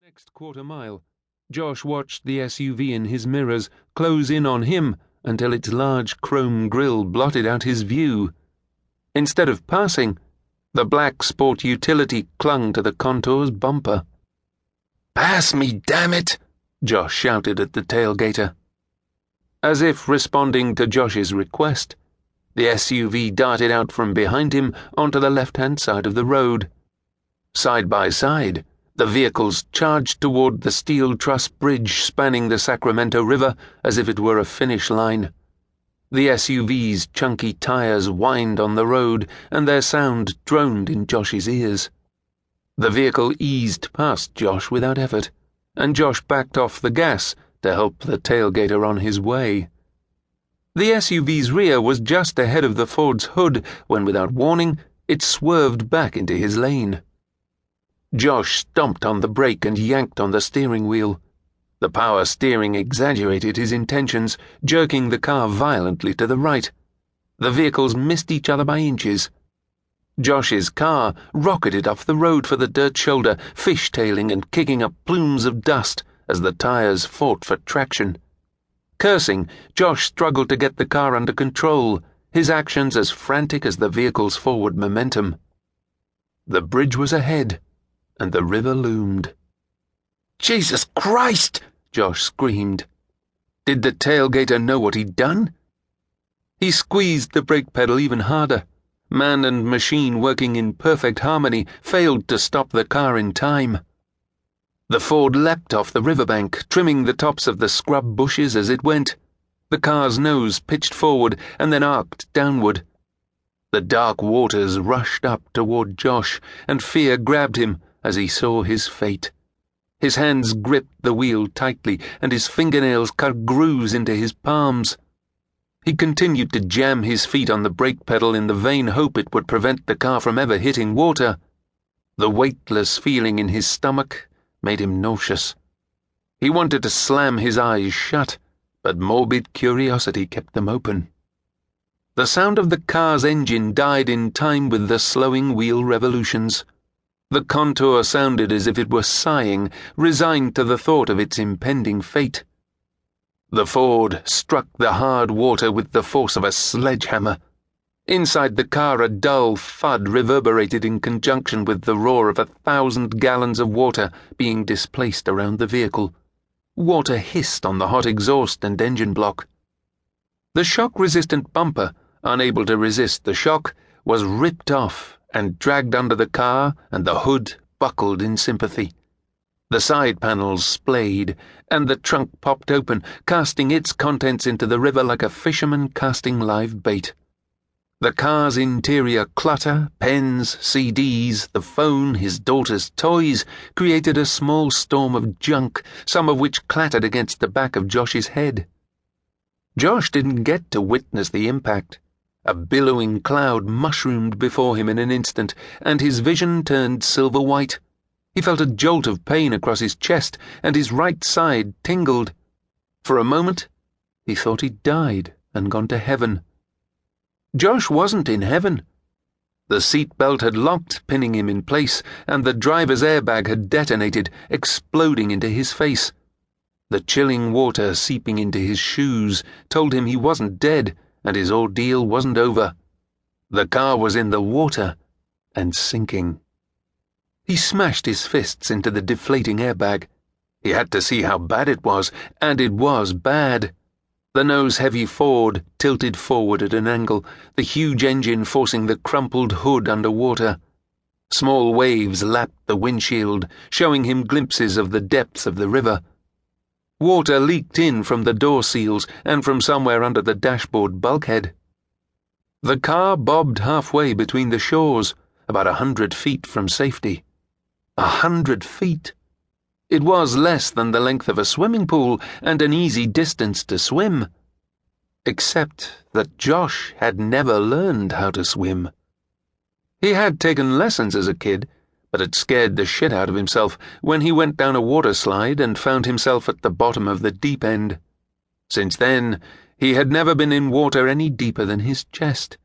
Next quarter-mile, Josh watched the SUV in his mirrors close in on him until its large chrome grille blotted out his view. Instead of passing, the black sport utility clung to the Contour's bumper. "Pass me, damn it!" Josh shouted at the tailgater. As if responding to Josh's request, the SUV darted out from behind him onto the left-hand side of the road. Side by side, the vehicles charged toward the steel truss bridge spanning the Sacramento River as if it were a finish line. The SUV's chunky tires whined on the road, and their sound droned in Josh's ears. The vehicle eased past Josh without effort, and Josh backed off the gas to help the tailgater on his way. The SUV's rear was just ahead of the Ford's hood when, without warning, it swerved back into his lane. Josh stomped on the brake and yanked on the steering wheel. The power steering exaggerated his intentions, jerking the car violently to the right. The vehicles missed each other by inches. Josh's car rocketed off the road for the dirt shoulder, fishtailing and kicking up plumes of dust as the tires fought for traction. Cursing, Josh struggled to get the car under control, his actions as frantic as the vehicle's forward momentum. The bridge was ahead, and the river loomed. "Jesus Christ!" Josh screamed. Did the tailgater know what he'd done? He squeezed the brake pedal even harder. Man and machine working in perfect harmony failed to stop the car in time. The Ford leapt off the riverbank, trimming the tops of the scrub bushes as it went. The car's nose pitched forward and then arced downward. The dark waters rushed up toward Josh, and fear grabbed him as he saw his fate. His hands gripped the wheel tightly, and his fingernails cut grooves into his palms. He continued to jam his feet on the brake pedal in the vain hope it would prevent the car from ever hitting water. The weightless feeling in his stomach made him nauseous. He wanted to slam his eyes shut, but morbid curiosity kept them open. The sound of the car's engine died in time with the slowing wheel revolutions. The Contour sounded as if it were sighing, resigned to the thought of its impending fate. The Ford struck the hard water with the force of a sledgehammer. Inside the car, a dull thud reverberated in conjunction with the roar of 1,000 gallons of water being displaced around the vehicle. Water hissed on the hot exhaust and engine block. The shock-resistant bumper, unable to resist the shock, was ripped off and dragged under the car, and the hood buckled in sympathy. The side panels splayed, and the trunk popped open, casting its contents into the river like a fisherman casting live bait. The car's interior clutter, pens, CDs, the phone, his daughter's toys, created a small storm of junk, some of which clattered against the back of Josh's head. Josh didn't get to witness the impact. A billowing cloud mushroomed before him in an instant, and his vision turned silver-white. He felt a jolt of pain across his chest, and his right side tingled. For a moment, he thought he'd died and gone to heaven. Josh wasn't in heaven. The seatbelt had locked, pinning him in place, and the driver's airbag had detonated, exploding into his face. The chilling water seeping into his shoes told him he wasn't dead, and his ordeal wasn't over. The car was in the water and sinking. He smashed his fists into the deflating airbag. He had to see how bad it was, and it was bad. The nose-heavy Ford tilted forward at an angle, the huge engine forcing the crumpled hood underwater. Small waves lapped the windshield, showing him glimpses of the depths of the river. Water leaked in from the door seals and from somewhere under the dashboard bulkhead. The car bobbed halfway between the shores, about 100 feet from safety. 100 feet! It was less than the length of a swimming pool and an easy distance to swim. Except that Josh had never learned how to swim. He had taken lessons as a kid, but had scared the shit out of himself when he went down a water slide and found himself at the bottom of the deep end. Since then, he had never been in water any deeper than his chest.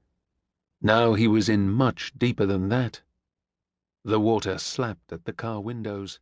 Now he was in much deeper than that. The water slapped at the car windows.